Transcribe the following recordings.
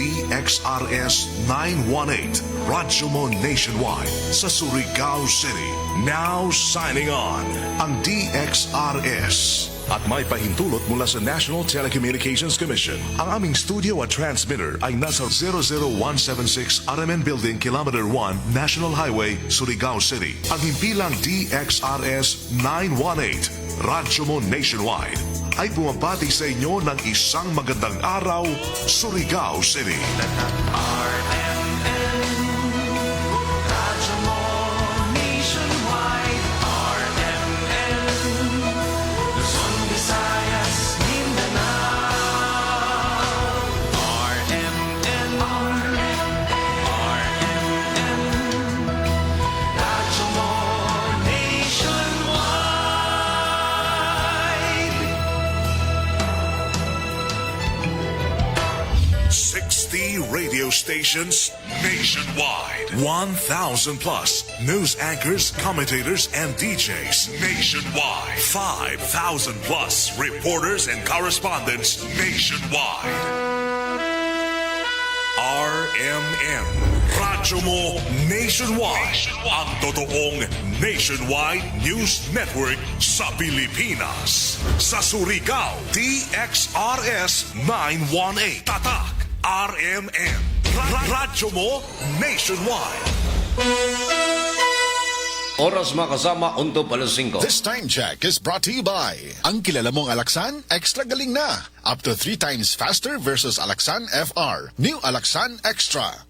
DXRS 918, Radyo Mo Nationwide sa Surigao City. Now signing on ang DXRS. At may pahintulot mula sa National Telecommunications Commission. Ang aming studio at transmitter ay nasa 00176 RMN Building, Kilometer 1, National Highway, Surigao City. Ang himpilang DXRS 918, Radyo Mo Nationwide, ay bumabati sa inyo ng isang magandang araw, Surigao City. Radio stations nationwide. 1,000 plus news anchors, commentators, and DJs nationwide. 5,000 plus reporters and correspondents nationwide. RMN, Radyo Mo Nationwide. Ang totoong nationwide news network sa Pilipinas. Sa Surigao, DXRS 918. Tatak RMN, Radyo Mo Nationwide. Oras mga kasama, 1:05. This time check is brought to you by ang kilala mong Alaxan, extra galing na. Up to 3 times faster versus Alaxan FR. New Alaxan Extra.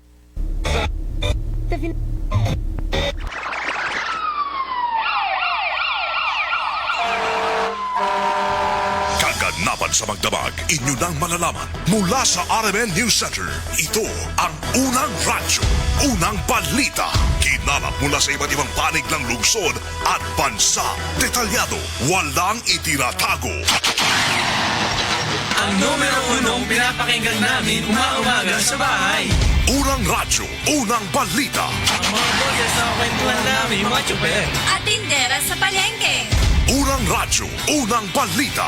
Kaganapan sa magdamag, inyo nang malalaman mula sa RMN News Center. Ito ang unang radyo, unang balita. Kinalap mula sa iba't ibang panig ng lungsod at bansa. Detalyado, walang itinatago. Ang numero unong pinapakinggan namin umaga sa bahay. Unang radyo, unang balita. Ang mga boses na kwentuhan namin, mga tsuper. At tindera sa palengke. Unang radyo, unang balita.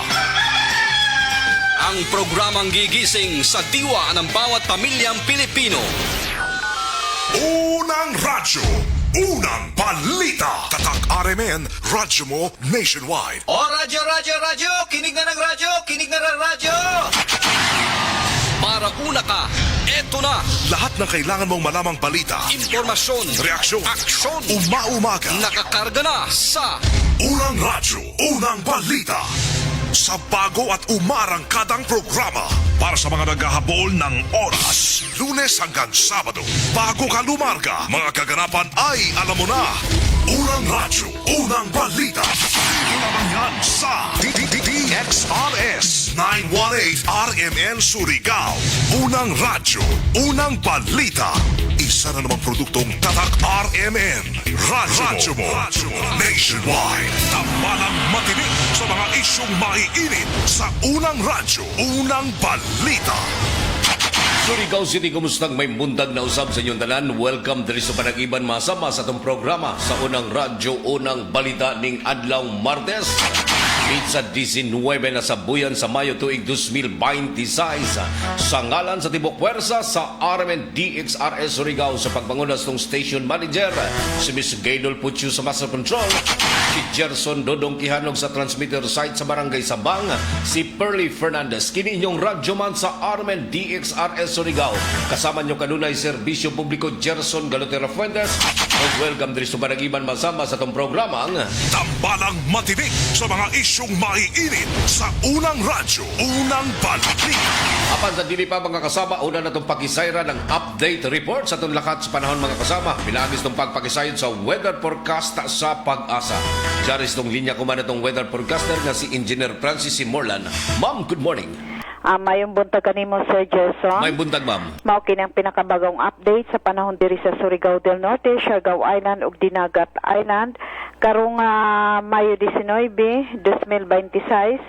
Ang programang gigising sa diwa ng bawat pamilyang Pilipino. Unang radyo, unang balita. Tatak RMN, Radyo Mo Nationwide. O radyo, radyo, radyo! Kinig na ng radyo! Kinig na ng radyo! Para una ka, eto na! Lahat ng kailangan mong malamang balita, Impormasyon, reaksyon, aksyon, umaumaga. nakakarga na sa Unang radyo, unang balita. Sa bago at umarangkadang programa para sa mga naghahabol ng oras. Lunes hanggang Sabado. Bago ka lumarga, mga kaganapan ay alam mo na. Unang radyo, unang balita. Dito naman yan sa DXRS 918 RMN Surigao. Unang radyo, unang balita. Isa na namang produktong Tatak RMN. Radyo Mo Nationwide. Tambalang matinig sa mga isyong maiinit sa unang radyo, unang balita. Surigao City, kumustang may bundag na usab sa inyong tanan. Welcome diri sa Panagiban masama sa itong programa sa unang radyo, unang balita ning adlaw Martes. Pizza 19 na sa buyan sa Mayo tuig 2026. Sa ngalan sa Tibok Puwersa sa RMN DXRS Surigao sa pagpangunas ng station manager, si Miss Gaydol Puchu sa Master Control, si Gerson Dodong Kihanog sa transmitter site sa Barangay Sabang, si Pearly Fernandez, kini inyong radyoman sa RMN DXRS Surigao. Kasama nyo kanunay serbisyo publiko Gerson Galotera Fuentes. Welcome diri sa Panagiban masama sa itong programang Tambalang matinig sa mga isyong maiinit sa unang radyo, unang balita. Apan sa dili pa mga kasama, una na itong pakisayra ng update report sa itong lakat sa panahon mga kasama. Pinagis itong pagpakisayod sa weather forecast sa Pag-asa. Diyaris itong linya kuman itong weather forecaster na si Engineer Francis C. Morlan. Ma'am, good morning. Mayong buntag kanimo, Sir Gerson. May buntag, ma'am. Mao kini ang pinakabagong update sa panahon diri sa Surigao del Norte, Siargao Island ug Dinagat Island karong Mayo 19, 2026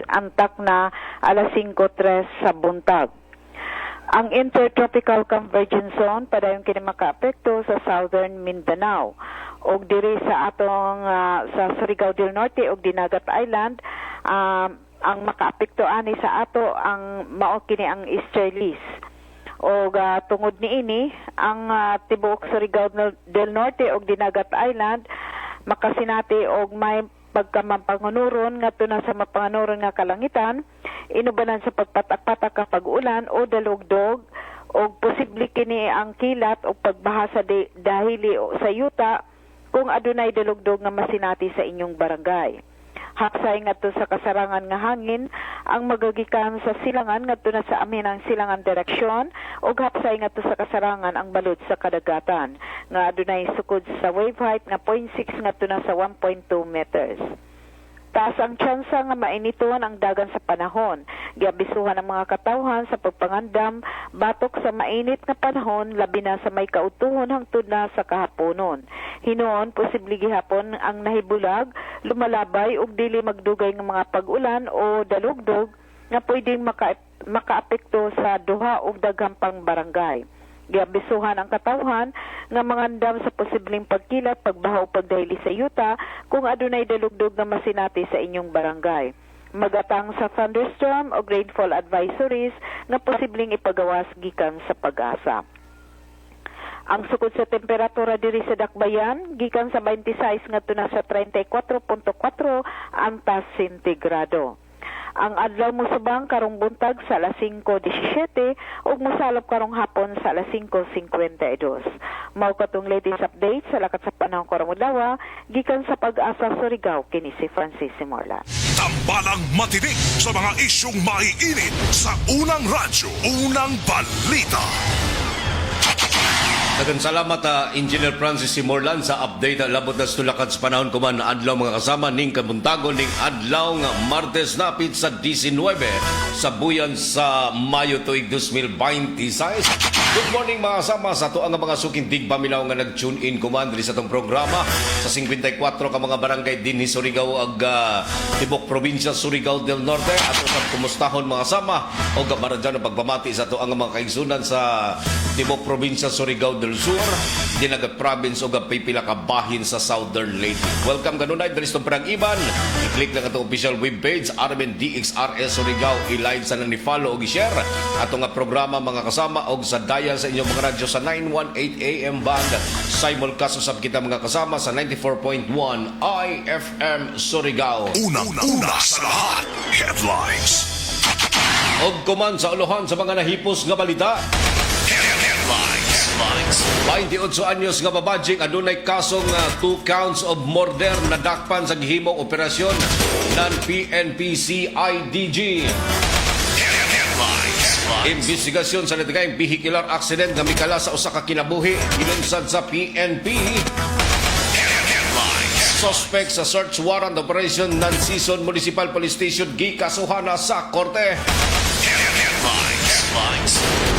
antak na alas 5:03 sa buntag. Ang intertropical convergence zone padayon kini makaapekto sa southern Mindanao ug diri sa atong sa Surigao del Norte ug Dinagat Island. Ang makaapekto ani sa ato ang mao kini ang easterlies o tungod niini ang tibuok Surigao del Norte o Dinagat Island makasinati og may pagkamampangunuron ngadto na sa mapangunuron nga kalangitan, inubanan sa pagpatak-patak ka pag-ulan o dalugdog o posible kini ang kilat o pagbaha sa dahili o sa yuta kung adunay dalugdog nga masinati sa inyong barangay. Haksay ngadto sa kasarangan nga hangin ang magagikan sa silangan ngadto na sa amin ang silangan direksyon ug hapsay ngadto sa kasarangan ang balod sa kadagatan nga adunay sukod sa wave height nga 0.6 ngadto na sa 1.2 meters. Taas ang tsansa nga mainiton ang dagan sa panahon. Giabisuhan ang mga katawhan sa pagpangandam batok sa mainit nga panahon labi na sa may kautuhon hangtod na sa kahaponon. Hinoon posible gihapon ang nahibulag, lumalabay ug dili magdugay nga mga pag-ulan o dalugdog nga pwedeng makaapekto sa duha ug daghang pang barangay. Giabisuhan ang katawhan nga mangandam sa posibleng pagkilat, pagbaha o pagdahili sa yuta kung adunay dalugdog nga masinati sa inyong barangay. Magatang sa thunderstorm o rainfall advisories nga posibleng ipagawas gikan sa Pag-asa. Ang sukod sa temperatura diri sa Dakbayan gikan sa 26 ngadto na sa 34.4 antas sentigrado. Ang adlaw musubang karong buntag sa alas 5:17 ug mosalop karong hapon sa alas 5:52. Mao katong latest update sa lakat sa panahon karong adlaw gikan sa Pag-asa Surigao kini si Francis Simorla. Tambalang matinik sa mga isyong maiinit sa unang radyo, unang balita. Daghang salamat Engineer Francis Simorlan sa update labot na tulakan sa panahon kuman adlaw mga kasama ning kabuntagon ning adlaw nga Martes napit sa 19 sa buyan sa Mayo tuig 2026. Good morning mga kasama sa ato ang mga suking tigpaminaw nga nag-tune in kuman diri sa atong programa sa 54 ka mga barangay dinhi Surigao ag tibok probinsya Surigao del Norte at usab kumustahon mga kasama o gamaradyan ang pagpamati sa ato ang mga kaigsunan sa tibok probinsya Surigao del Sur, Dinagat Province o pipila ka bahin sa Southern Leyte. Welcome kanunay diri sa Parang-Iban. I-click lang atong official webpage RMN DXRS Surigao, i-like sa nang ni-follow o i-share ato nga programa mga kasama og sa dial sa inyong mga radyo sa 918 AM band. Simulcast usab kita mga kasama sa 94.1 IFM Surigao. Unang-una sa lahat, headlines. Og kuman sa uluhan sa mga nahipos nga balita. Headlines. 28 anyos nga babadjing adunay kasong 2 counts of murder na dakpan sa gihimong operasyon ng PNP-CIDG. Investigasyon sa natigayng vehicular accident nga mikala sa usa ka kinabuhi gilunsad sa PNP. Suspect sa search warrant operation ng Season Municipal Police Station gikasuhan na sa korte.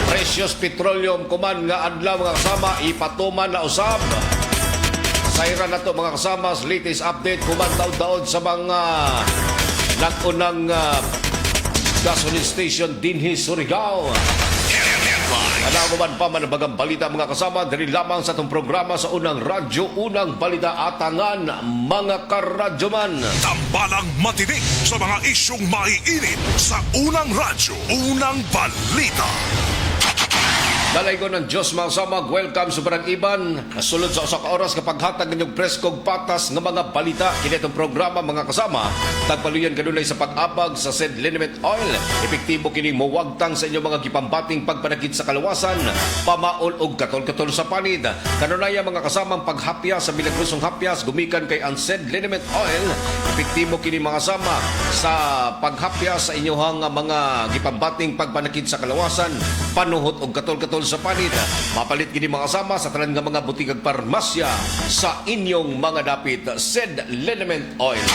Precious Petroleum kuman nga adlaw mga kasama ipatuman na usab. Sayra na to mga kasama sa latest update kuman taon-taon sa mga nag-unang gasoline station dinhi Surigao. Ano man pa manabagang balita mga kasama diri lamang sa itong programa sa unang radyo, unang balita atangan mga karadyoman. Tambalang matinik sa mga isyong maiinit sa unang radyo, unang balita. Dalay ko ng Diyos mga kasama, welcome sa Parang-Iban. Sulod sa usa ka oras kapag hatag ninyong preskog patas ng mga balita. Kini itong programa mga kasama, tagpaluyan kanunay sa pag-abag sa said liniment oil. Epektibo kini muwagtang sa inyong mga gipambating pagpanakit sa kalawasan, pamaol og katol-katol sa panid. Kanunay mga kasamang paghapya sa milagrosong hapyas gumikan kay ang said liniment oil. Epektibo kini mga kasama sa paghapya sa inyong mga gipambating pagpanakit sa kalawasan, panuhot og katol-katol sa panid. Mapalit kini mga kasama sa tanan nga mga butikag parmasya sa inyong mga dapit said liniment oil.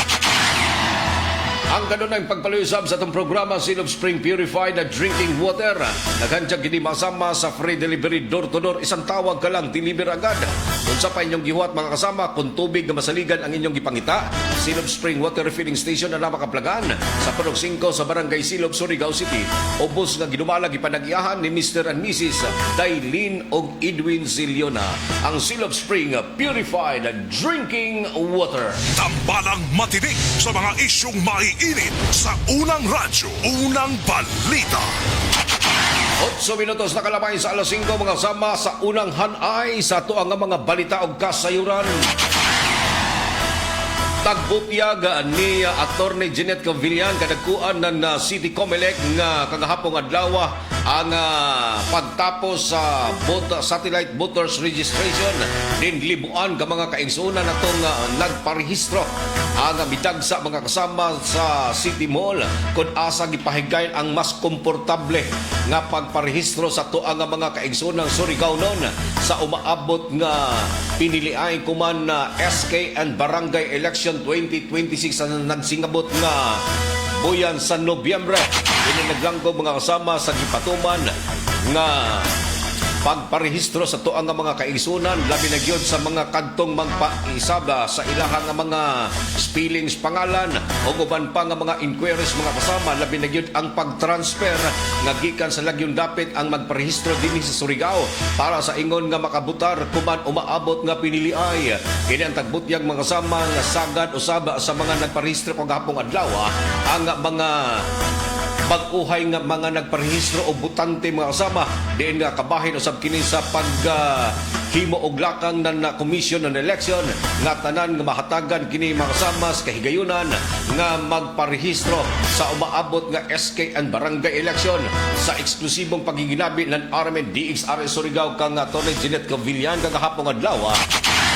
Ang kanunay pagpaluyusab sa itong programa Seal of Spring Purified na Drinking Water. Naghandyag kini masama sa free delivery door-to-door. Isang tawag ka lang, deliver agad. Kung sa pa inyong gihuat mga kasama, kung tubig na masaligan ang inyong gipangita, Seal of Spring Water Refilling Station na napakaplagan sa Purok 5 sa Barangay Silop, Surigao City. Ubos nga ginumalag ipanagiahan ni Mr. and Mrs. Dailin og Edwin Ziliona. Ang Seal of Spring Purified Drinking Water. Tambalang matinik sa mga isyong maiinit sa unang radyo, unang balita. 8 minutos na kalabay sa alas 5 mga sama sa unang hanay sa tuang nga mga balita o kasayuran. Tagbupyag ni Attorney Jeanette Cavillan kadagkuan ng City Comelec nga kagahapong adlaw ang pagtapos sa satellite voters registration din libuan ka mga kaigsunan natong nagparehistro ang bitag sa mga kasama sa City Mall kung asa gipahigayon ang mas komportable nga pagparehistro sa tuang nga mga kaigsunan Surigao noon sa umaabot nga piniliay kuman na SK and Barangay Election 2026 na nagsingabot nga buyan sa Nobyembre. Naglanggo mga kasama sa gipatuman nga pagparehistro sa tuang nga mga kaigsunan labi na gyud sa mga kadtong magpaisaba sa ilahang nga mga spellings pangalan o uban pa nga mga inquiries mga kasama labi na gyud ang pagtransfer nga gikan sa Lagyong Dapit ang magparehistro dinhi sa Surigao para sa ingon nga makabutar kuman umaabot nga piniliay kini ang tagbutyag mga kasama nga sagad usaba sa mga nagparehistro kagahapong adlaw ang mga pag-uhay nga mga nagparehistro o butante mga kasama diin nga kabahin usab kini sa paghimo og lakang na commission ng election nga tanan nga mahatagan kini mga kasama sa kahigayunan nga magparehistro sa umaabot nga SK and Barangay Election sa eksklusibong pagiginabi ng RMN DXRS Surigao kang Attorney Jeanette Cavillan kagahapong adlaw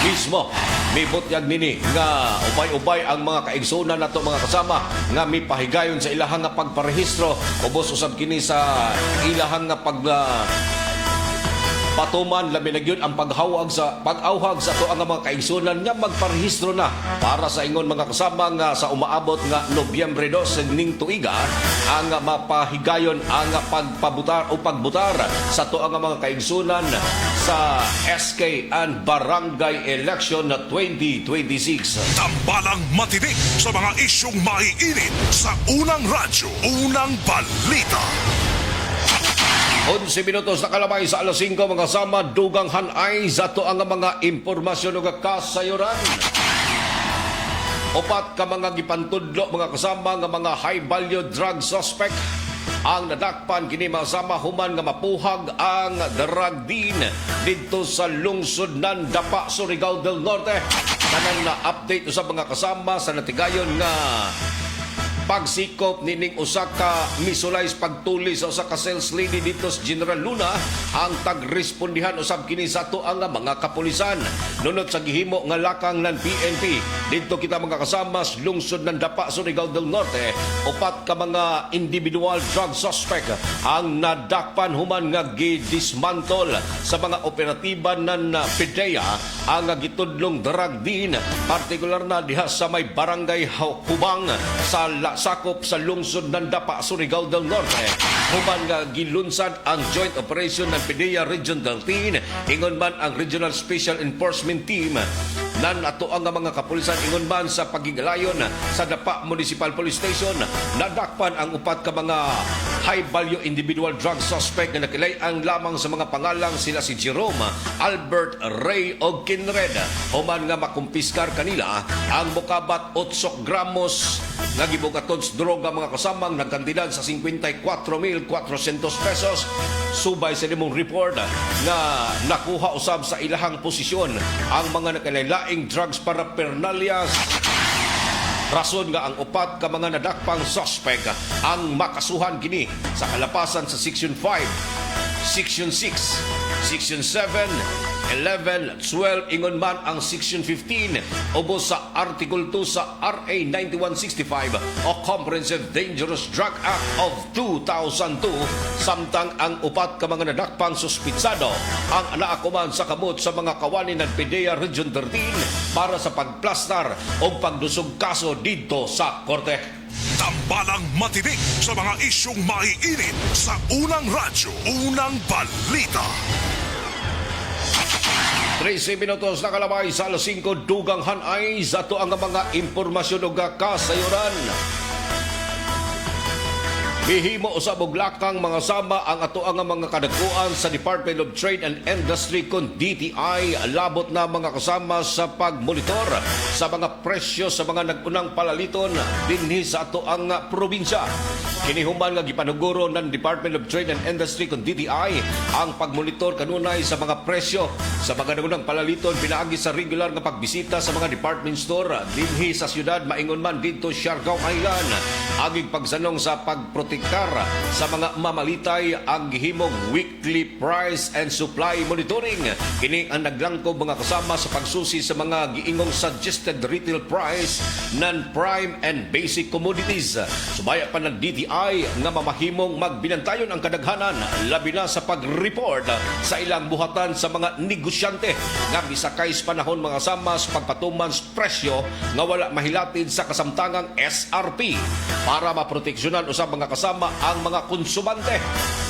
mismo may butyag nini nga ubay-ubay ang mga kaigsunan nato mga kasama nga may pahigayon sa ilahang nga pagparehistro ubos usab kini sa ilahang nga patuman labi na gyud ang pag-awhag sa to ang mga kaigsunan nga magparehistro na para sa ingon mga kasama nga sa umaabot nga Nobyembre 2 ning tuiga ang mapahigayon ang pagpabutar o pagbutar sa to ang mga kaigsunan sa SK and Barangay Election 2026. Tambalang matinik sa mga isyong maiinit sa unang radyo, unang balita. 11 minutos na kalabay sa alas 5 mga sama dugang hanay sa to ang mga impormasyon o kasayuran. Upat ka mga gipantudlo mga kasama nga mga high value drug suspect ang nadakpan kini mga sama human nga mapuhag ang drug din dito sa lungsod ng Dapa, Surigao del Norte. Kanang na update sa mga kasama sa natigayon nga pagsikop nining usa ka misulay's pagtuli sa usa ka sales lady dito sa General Luna ang tagrespondihan usab kini sa ato ang mga kapulisan nunod sa gihimo nga lakang ng PNP dito kita mga kasama sa lungsod ng Dapa, Surigao del Norte. Upat ka mga individual drug suspect ang nadakpan human nga gidismantol sa mga operatiba ng PDEA ang gitudlong drug din partikular na diha sa may barangay Hubang sa sakop sa lungsod ng Dapa, Surigao del Norte. Human nga gilunsad ang joint operation ng PDEA Region 13 ingon man ang Regional Special Enforcement Team nan ato ang mga kapulisan ingon man sa pagigalayon sa Dapa Municipal Police Station. Nadakpan ang upat ka mga high value individual drug suspect na nakilayan lamang sa mga pangalang sila si Jerome, Albert, Ray o Kinred. Human nga makumpiskar kanila ang mukabat 8 gramos nga gibugatons droga mga kasamang nagkantidad sa 54,400 pesos. Subay sa limong report nga nakuha usab sa ilahang posisyon ang mga nakalaing drugs paraphernalias. Rason nga ang upat ka mga nadakpang suspect ang makasuhan kini sa kalapasan sa Section 5, Section 6, Section 7, 11, 12, ingon man ang Section 15 ubos sa Article 2 sa RA 9165 o Comprehensive Dangerous Drug Act of 2002 samtang ang upat ka mga nadakpang suspitsado ang naakuman sa kamot sa mga kawani ng PDEA Region 13 para sa pagplastar o pagdusog kaso dito sa korte. Tambalang matinik sa mga isyong maiinit sa unang radyo, unang balita. 13 minutos na kalabay sa alas 5 dugang hanay sa to ang mga impormasyon o kasayuran. Mihimo usab og lakang mga sama ang ato ang mga kadakuan sa Department of Trade and Industry kon DTI labot na mga kasama sa pagmonitor sa mga presyo sa mga nag-unang palaliton dinhi sa ato ang probinsya. Kinihuman nga gipanuguro ng Department of Trade and Industry kon DTI ang pagmonitor kanunay sa mga presyo sa mga nag-unang palaliton pinaagi sa regular nga pagbisita sa mga department store dinhi sa syudad maingon man didto Siargao Island. Aging pagsanong sa pagprotektar sa mga mamalitay ang gihimong weekly price and supply monitoring. Kini ang naglangkob mga kasama sa pagsusi sa mga giingong suggested retail price, non-prime and basic commodities. Subaya pa ng DTI nga mamahimong magbinantayon ang kadaghanan labi na sa pag-report sa ilang buhatan sa mga negosyante nga bisakay sa panahon mga kasama sa pagpatuman sa presyo nga wala mahilatid sa kasamtangang SRP. Para maproteksyonan usab mga kasama ang mga konsumante.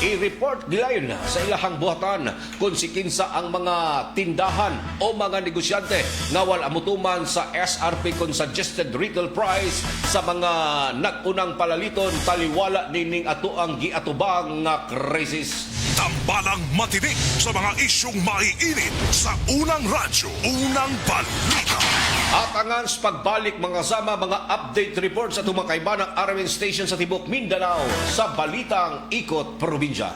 I-report gilayon sa ilahang buhatan kung sikinsa ang mga tindahan o mga negosyante nga wala mutuman sa SRP kung suggested retail price sa mga nag-unang palaliton taliwala nining ato ang giatubang nga krisis. Tambalang matinik sa mga isyong maiinit sa unang radyo, unang balita. At angan sa pagbalik mga kasama mga update report sa tumakaiba ng RMN Station sa Tibok Mindanao sa Balitang Ikot Probinsya.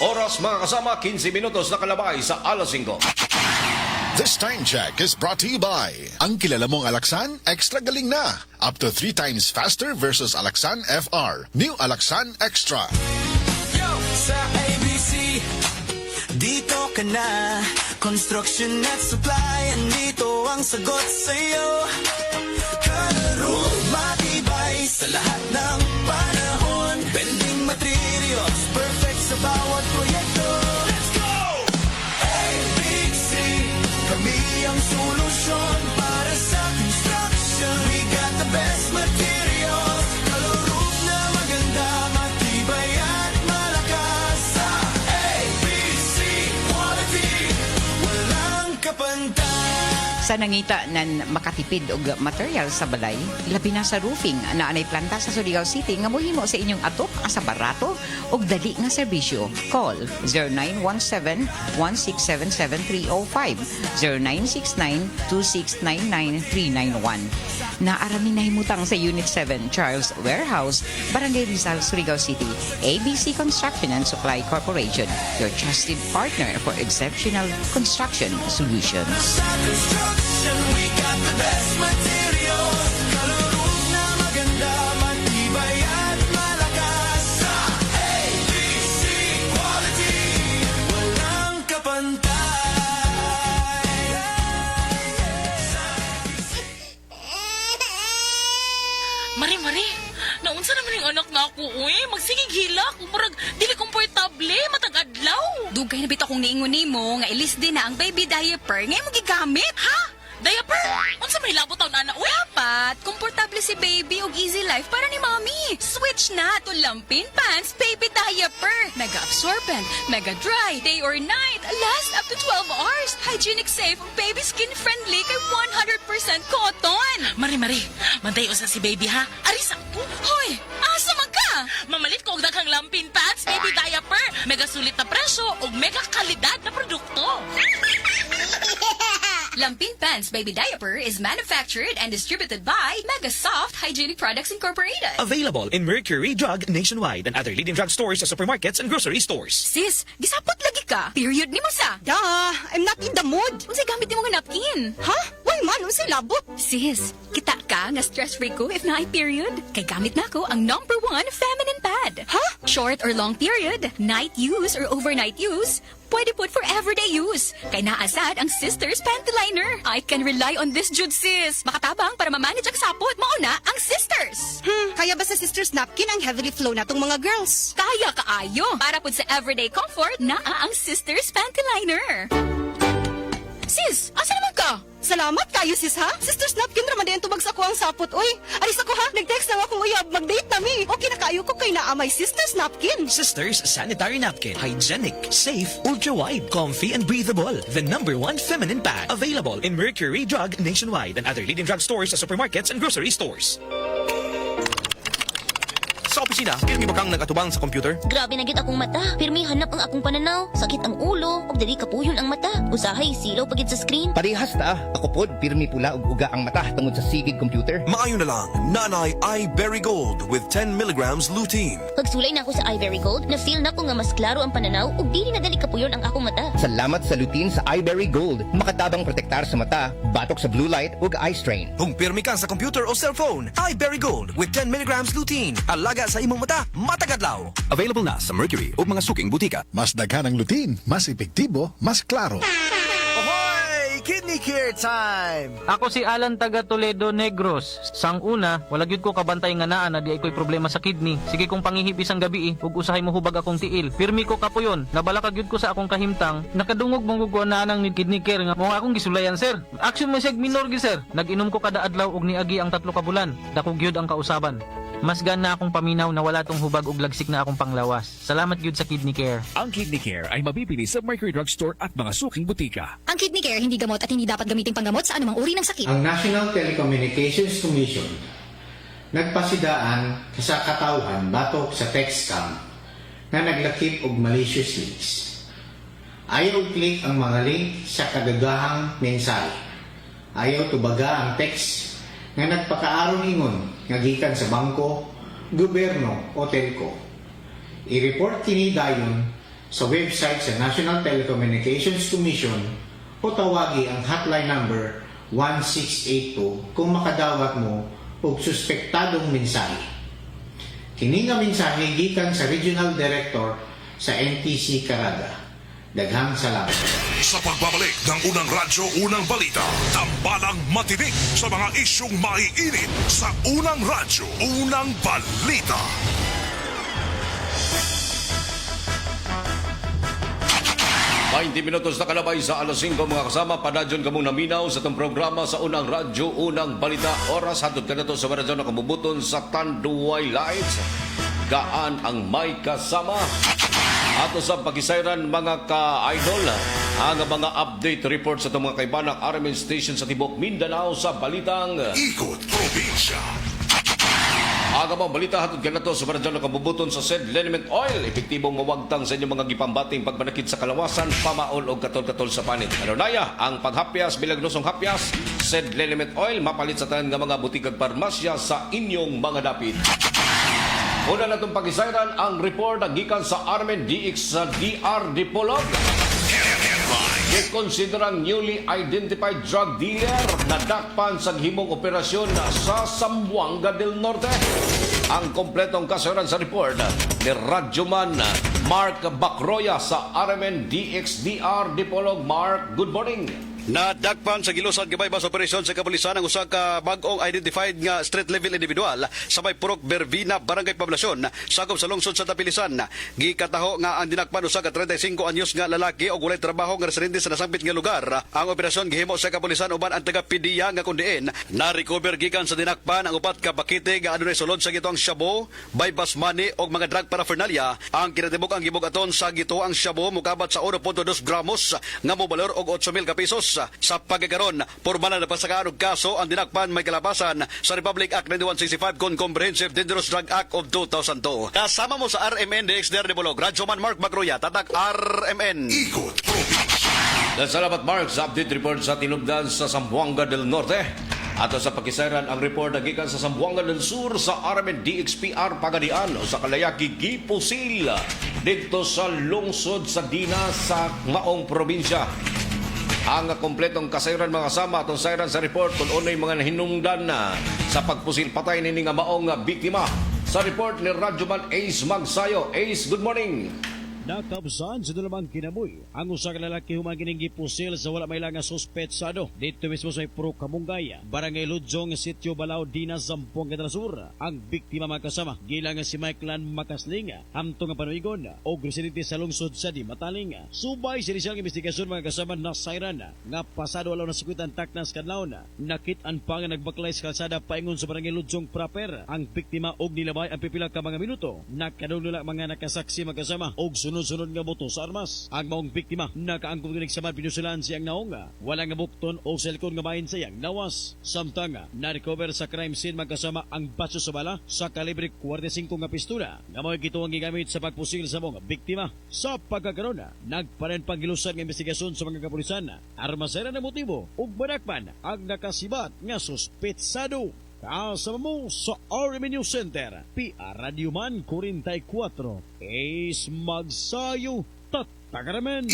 Oras mga kasama 15 minutos na kalabay sa alas 5. This time check is brought to you by ang kilala mong Alaksan, extra galing na. Up to 3 times faster versus Alaksan FR. New Alaksan Extra. Yo! Sa ABC, dito ka na. Construction at supply, andito ang sagot sa'yo. Kalaro, matibay sa lahat ng panahon. Bending materials, perfect sa bawat proyekto. Let's go! ABC, kami ang solusyon para sa construction. We got the best materials. Kalaro na maganda, matibay at malakas. Sa ABC Quality, walang kapantay. Sa nangita nan makatipid og material sa balay, labi na sa roofing na anay planta sa Surigao City nga mohimo sa inyong atok asa barato og dali nga serbisyo. Call 0917-1677305, 0969-2699391. Naarami na himutang sa Unit 7, Charles Warehouse, Barangay Rizal, Surigao City. ABC Construction and Supply Corporation, your trusted partner for exceptional construction solutions. Sa construction, we got the best materials. Kalaro na maganda, matibay at malakas. Sa ABC Quality, walang kapantay. Mari, naunsa naman yung anak na ako, uy. Magsigig hilak. Murag, dili komportable, matag adlaw. Dugay na bitaw kong niingon nimo nga ilis din na ang baby diaper ngay mo gigamit. Ha? Diaper? Unsa may labot taon ana, uy? Dapat, komportable si baby og easy life para ni mommy. Switch na to Lampin Pants Baby Diaper. Mega absorbent, mega dry, day or night, last up to 12 hours. Hygienic safe, baby skin friendly kay 100% cotton. Mari, mantayo sa si baby ha. Aris ako. Hoy, asa man ka? Mamalit ko og daghang Lampin Pants Baby Diaper. Mega sulit na presyo ug mega kalidad na produkto. Lampin Pants Baby Diaper is manufactured and distributed by Mega Soft Hygienic Products Incorporated. Available in Mercury Drug nationwide and other leading drug stores, supermarkets, and grocery stores. Sis, gisapot lagi ka. Period ni mo sa. I'm not in the mood. Unsay gamit nimo nga napkin? Ha? Why man? Unsay labot? Sis, kita ka nga stress-free ko if na period. Kay gamit na ko ang #1 feminine pad. Ha? Short or long period, night use or overnight use, pwede put for everyday use. Kay naasad ang Sisters Panty Liner. I can rely on this jud, sis. Makatabang para ma-manage ang sapot. Mauna ang Sisters. Kaya ba sa Sisters Napkin ang heavily flow na tong mga girls? Kaya kaayo. Para pud sa everyday comfort, naa ang Sisters Panty Liner. Sis, asa naman ka? Salamat kayo sis ha. Sisters Napkin raman din tubag sa ko ang sapot. Uy, alis ako ha. Nag-text na akong uyab. Mag-date na mi. Okay na kayo ko kay naamay Sisters Napkin. Sisters Sanitary Napkin. Hygienic, safe, ultra-wide, comfy, and breathable. The #1 feminine pad. Available in Mercury Drug nationwide and other leading drug stores, supermarkets, and grocery stores. Sa opisina opisina, pirmi ba kang nagatubang sa computer? Grabe na gyud akong mata. Pirmi hanap ang akong pananaw. Sakit ang ulo, ug dili kapuyon ang mata. Usahay silaw pagid sa screen. Parehas ta. Ako pod, pirmi pula ug uga ang mata tungod sa sigig computer. Maayo na lang, Nanay iBerry Gold with 10 milligrams lutein. Pagsulay na ako sa iBerry Gold, na-feel na ko nga mas klaro ang pananaw ug dili na dali kapuyon ang akong mata. Salamat sa lutein sa iBerry Gold. Makatabang protektar sa mata, batok sa blue light ug eye strain. Kung pirmi ka sa computer o cellphone, iBerry Gold with 10 milligrams lutein. Alaga sa imong mata, matagadlaw. Available na sa Mercury o mga suking butika. Mas daghan ang lutein, mas epektibo, mas klaro. Ahoy! Kidney Care time! Ako si Alan taga Toledo Negros. Sang una, wala gyud ko kabantay nga naa na di ay ko'y problema sa kidney. Sige kong pangihip isang gabi ug usahay mo hubag akong tiil. Pirmi ko kapuyon, nabala ka gyud ko sa akong kahimtang. Nakadungog mong gugwa nang ni Kidney Care nga mo akong gisulayan sir. Action mo sig minor gi sir. Nag-inom ko kada adlaw ug niagi ang 3 ka bulan. Dako gyud ang kausaban. Mas gan na akong paminaw na wala tong hubag ug lagsik na akong panglawas. Salamat gyud sa Kidney Care. Ang Kidney Care ay mabibili sa Mercury Drugstore at mga suking butika. Ang Kidney Care hindi gamot at hindi dapat gamitin panggamot sa anumang uri ng sakit. Ang National Telecommunications Commission nagpasidaan sa katawhan batok sa text scam na naglakip og malicious links. Ayaw click ang mga link sa kadagahang mensahe. Ayaw tubaga ang text nga nagpakaaron ingon nga gikan sa bangko, gobyerno o telco. I-report kini dayon sa website sa National Telecommunications Commission o tawagi ang hotline number 1682 kung makadawat mo og suspektadong mensahe. Kini nga mensahe gikan sa Regional Director sa NTC Caraga. Daghang salamat. Sa pagbabalik ng unang radyo, unang balita, tambalang matinik sa mga isyong maiinit sa unang radyo, unang balita. May 20 minutos na kalabay sa alas 5 mga kasama. Padadyon kamong naminaw sa itong programa sa unang radyo, unang balita. Oras hatod ka na to sa maradyo na kabubuton sa Tanduay Lights. Gaan ang may kasama. Ato sa pagisayran mga ka-idol, ang mga update report sa itong mga kaibanang RMN station sa Tibok Mindanao sa balitang Ikot Probinsya. Aga mga balita hatod ka na to sa maradyan na kabubuton sa Said Liniment Oil. Epektibong mawagtang sa inyong mga gipambating pagbanakit sa kalawasan, pamaol o katol-katol sa panit. Ano naya, ang paghapyas, bilagnosong hapyas, Said Liniment Oil, mapalit sa tanan ng mga butikag parmasya sa inyong mga dapit. Una na itong pagisayran ang report na gikan sa Armen DX sa DR Dipolog. Ikonsiderang newly identified drug dealer na dakpan sa himong operasyon sa Zamboanga del Norte. Ang kompletong kasayran sa report ni Radyoman Mark Bacroya sa Armen DX DR Dipolog. Mark, good morning. Nadakpan sa gilusan gabay sa operasyon sa kapulisan ang usa ka bag-ong identified nga street level individual sa may Purok Bervina, Barangay Poblasyon, sakop sa lungsod sa Tapilisan. Gikataho nga ang dinakpan usa ka 35 anyos nga lalaki og walay trabaho nga residente sa nasambit nga lugar. Ang operasyon gihimo sa kapulisan uban ang taga-PDEA nga kundiin. Na-recover gikan sa dinakpan ang upat ka bakite nga adunay sulod sa gituang shabu, bypass money og mga drug paraphernalia. Ang kinatibuk ang gibugaton sa gituang shabu mukabat sa 1.2 gramos nga mobalor og 8,000 ka pesos. Sa pagkakaroon, formal na pasakaan og kaso ang dinakpan may kalabasan sa Republic Act 9165 kon Comprehensive Dangerous Drug Act of 2002. Kasama mo sa RMN DXDR Dipolog, Radyoman Mark Bacroya, tatak RMN. Ikot Salamat Mark sa update report sa tinubdan sa Zamboanga del Norte. Ato sa pakisayran ang report na gikan sa Zamboanga del Sur sa RMN DXPR Pagadian o sa Kalayaki Gipusil dito sa lungsod sa Dinas sa Maong probinsya. Ang kompletong kasayran mga kasama atong sayran sa report kung unay mga hinungdan na sa pagpusil patay ni nga maong biktima. Sa report ni Radyoman Ace Magsayo. Ace, good morning. Nakabsan sa dalawang kinabuhi ang usa ka lalaki human kining gipusil sa wala may lang nga suspetsado dito mismo sa Purok Kamungay, Barangay Ludzong, Sitio Balao, Dinas, Zamboanga del Sur. Ang biktima magkasama gilang si Michaelan Makaslinga, hamtong nga panuigon o residente sa lungsod sa Dimataling. Subay sa isyang investigasyon mga kasama na sayran nga pasado alaw na sikutan taknas kadlaw na nakit-an pa nga nagbaklay sa kalsada paingon sa Barangay Ludzong proper. Ang biktima og nilabay ang pipila ka mga minuto. Nakadulula mga nakasaksi magkasama og sunod-sunod nga buto sa armas. Ang maong biktima nakaangkong ginig sa pinusulan siyang naonga. Wala nga bukton o cellphone nga bahin sayang nawas. Samtang na-recover sa crime scene magkasama ang batso sa bala sa kalibre 45 nga pistola nga mga gituang gigamit sa pagpusil sa mga biktima. Sa pagkakaroon, nagparin panggilusan nga investigasyon sa mga kapulisan. Armasera na motibo ug banakpan ang nakasibat nga suspetsado. Kasama mo sa RMN News Center, PR Radio Man 44, Ace Magsayo, Tatagaramen.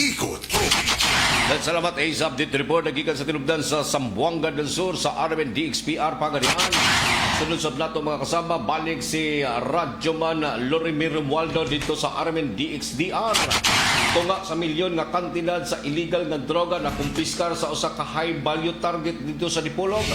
Dan salamat Ace Update Report nagikan sa tinubdan sa Zamboanga del Sur sa RMN DXPR Pagadian. Sunod sa nato mga kasama, balik si Radyoman Lorimir Romualdo dito sa RMN DXDR. Tunga sa milyon nga kantidad sa illegal nga droga na kumpiskar sa usa ka high value target dito sa Dipolog.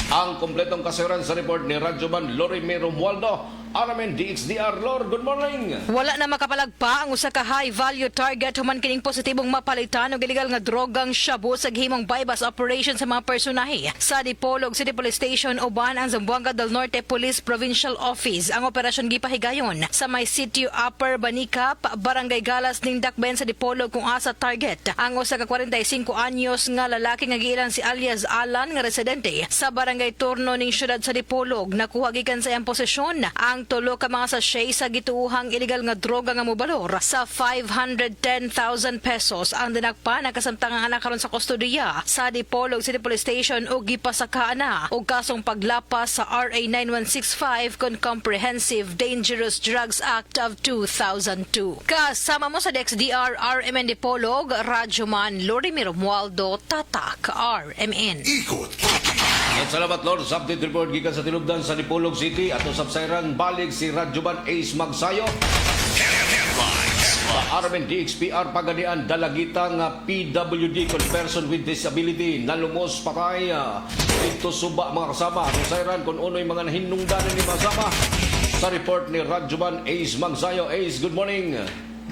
Ang kompletong kasiran sa report ni Radyoman Lorimir Romualdo. RMN DXDR, Lord, good morning. Wala na makapalagpa ang usa ka high-value target human kining positibong mapalitan og illegal nga drogang shabu sa gihimong bypass operation sa mga personahe. Sa Dipolog City Police Station uban ang Zamboanga del Norte Police Provincial Office. Ang operasyon gipahigayon sa may sitio Upper Banicap, Barangay Galas ning Dakben sa Dipolog kung asa target. Ang usa ka 45 anyos nga lalaki nga giilang si alias Alan nga residente sa Barangay Turno ning syudad sa Dipolog. Nakuha gikan sa iyang posisyon ang tulo ka mga sachet sa gituuhang illegal nga droga nga mobalor sa 510,000 pesos. Ang dinakpa nakasamtangan na karon sa kustodiya sa Dipolog City Police Station o gipasakaan na og kasong paglapas sa RA 9165 kon Comprehensive Dangerous Drugs Act of 2002. Kasama mo sa DXDR RMN Dipolog, Radyoman Lorimir Romualdo, Tatak RMN. At salamat Lord sa update report gikan sa tinubdan sa Dipolog City at usab sayran balik si Radyoman Ace Magsayo. Sa RMN DXPR Pagadian dalagitang PWD kon person with disability nalumos patay dito suba mga kasama at sayran kon unoy mga nahinungdanan ni masama. Sa report ni Radyoman Ace Magsayo. Ace, good morning.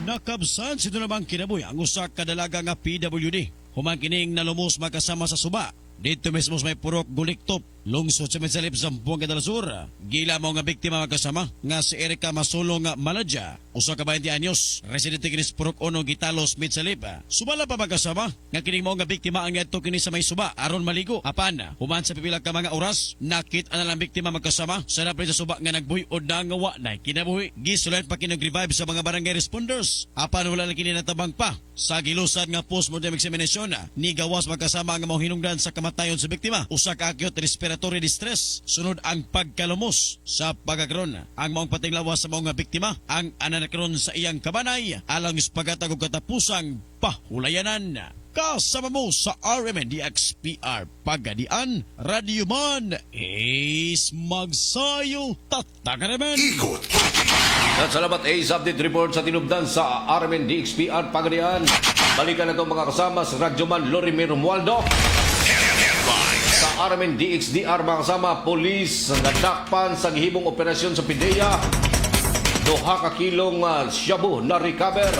Nakabsan sino namang kinabuhi ang usa ka dalaga nga PWD. Human kining nalumos magkasama sa suba. Dito mismo may purok guliktop, lungsod sa Mesalip, Zamboanga del Sur. Gila mo nga biktima magkasama nga si Erika Masulong Maladya, usa ka 20 anyos, residente kinis purok ono Gitalos, Mesalip. Sumala pa magkasama nga kining mo nga biktima ang adto kini sa may suba aron maligo. Apan human sa pipila ka mga oras, nakit ana lang biktima magkasama sa napre sa suba nga nagbuy-od na nga wa na kinabuhi. Gisulat pa kinag-revive sa mga barangay responders. Apan wala lang kini natabang pa sa gilusad nga post-mortem examination ni gawas magkasama nga mga hinungdan sa kamatayon sa biktima. Usa ka acute respiratory distress sunod ang pagkalumos sa pagkakaroon. Ang maong patinglawas sa mga biktima ang ananakaroon sa iyang kabanay alang ispagatag og katapusang pahulayanan. Kasama mo sa RMN DXPR Pagadian, Radyoman Ace Magsayo, Tatagaramen. At salamat Ace Update Report sa tinubdan sa RMN DXPR Pagadian. Balikan na itong mga kasama sa Radyoman Lorimir Romualdo. Sa RMN DXDR mga kasama, polis nadakpan sa gihimong operasyon sa PIDEA. 2 ka kilong shabu na recover.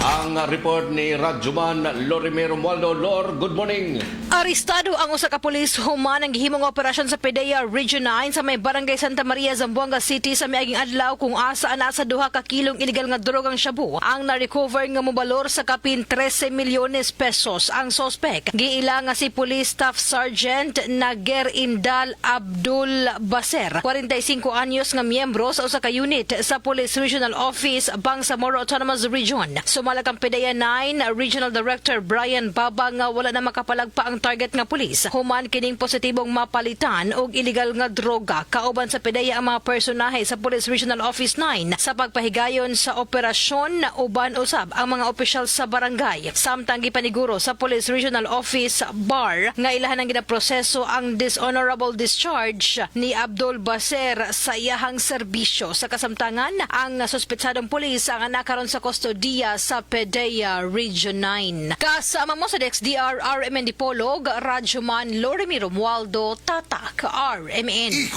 Ang report ni Radyoman Lorimir Romualdo. Lord, good morning. Arestado ang usa ka pulis human ang gihimong operasyon sa PIDEA Region 9 sa may Barangay Santa Maria, Zamboanga City sa miaging adlaw kung asa ana sa 2 ka kilong illegal nga drogang shabu ang na-recover nga mobalor sa kapin 13 milyones pesos. Ang sospek giila nga si Police Staff Sergeant Nager Indal Abdul Baser, 45 anyos nga miyembro sa usa ka unit sa Police Regional Office Bangsamoro Autonomous Region. Sumalag ang PIDEA 9 Regional Director Brian Baba nga wala na makapalagpa ang target nga pulis human kining positibong mapalitan og illegal nga droga. Kauban sa PIDEA ang mga personahe sa Police Regional Office 9 sa pagpahigayon sa operasyon na uban usab ang mga opisyal sa barangay. Samtang gipaniguro sa Police Regional Office BAR nga ilahan ang ginaproseso ang dishonorable discharge ni Abdul Baser sa iyahang serbisyo. Sa kasamtangan, ang suspetsadong pulis ang nakaroon sa kustodiya sa PIDEA Region 9. Kasama mo sa DXDR RMN Dipolog, Radyoman Lorimir Romualdo, Tatak RMN.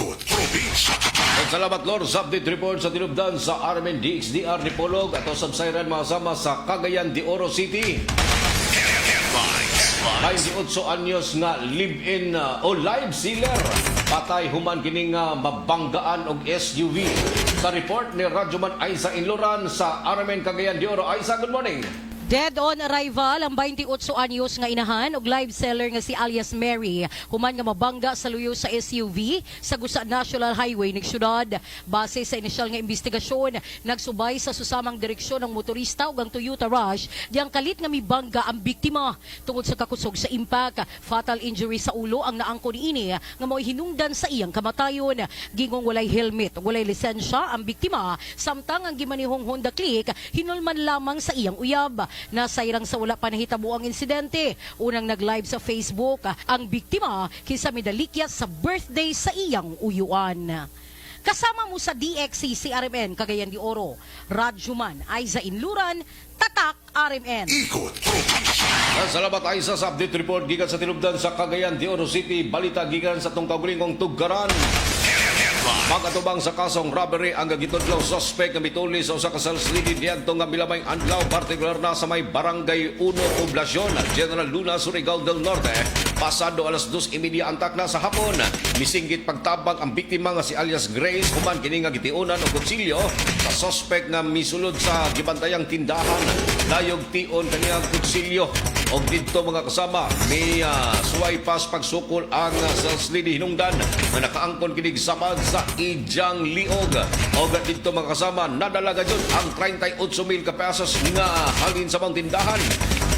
At salamat Lord sa update report sa tinubdan sa RMN DXDR Dipolog at sabsayran mga sama sa Cagayan de Oro City. 28 anyos nga live-in o live sealer patay human kining mabanggaan og SUV Sa report ni Radyoman Aiza Inloran sa RMN Cagayan de Oro. Aiza, good morning. Dead on arrival ang 28 anyos nga inahan og live seller nga si alias Mary human nga mabangga sa luyo sa SUV sa Gusa National Highway ng syudad. Base sa inisyal nga investigasyon, nagsubay sa susamang direksyon ng motorista ug ang Toyota Rush diyang kalit nga mibangga ang biktima tungod sa kakusog sa impact. Fatal injury sa ulo ang naangko niini nga mo'y hinungdan sa iyang kamatayon. Gingong walay helmet ug walay lisensya ang biktima samtang ang gimanihong Honda Click hinulman lamang sa iyang uyab. Nasayrang sa wala pa nahitabo ang insidente. Unang nag-live sa Facebook ang biktima kinsa midalikyat sa birthday sa iyang uyuan. Kasama mo sa DXC CRMN Cagayan de Oro, Radyoman Aiza Inluran, Tatak RMN. Salamat Aiza sa update report gikan sa tinubdan sa Cagayan de Oro City. Balita gikan sa tungkagulingong Tuggaran. Magatubang sa kasong robbery ang gagitudlaw suspect nga mituli sa usa ka salslidi diadto nga milamayng adlaw, partikular na sa may Barangay 1 Poblacion, General Luna, Surigao del Norte. Pasado alas 2:30 antak na sa hapon, misinggit pagtabang ang biktima nga si alias Grace human kini nga gitiunan og kutsilyo sa suspect nga misulod sa gibantayang tindahan. Dayog tion kaniyang kutsilyo og didto mga kasama may suway pas pagsukol ang salslidi hinungdan nga nakaangkon kinig sapad sa ijang liog. Og didto mga kasama nadalaga jud ang 38,000 ka pesos nga halin sa mga tindahan.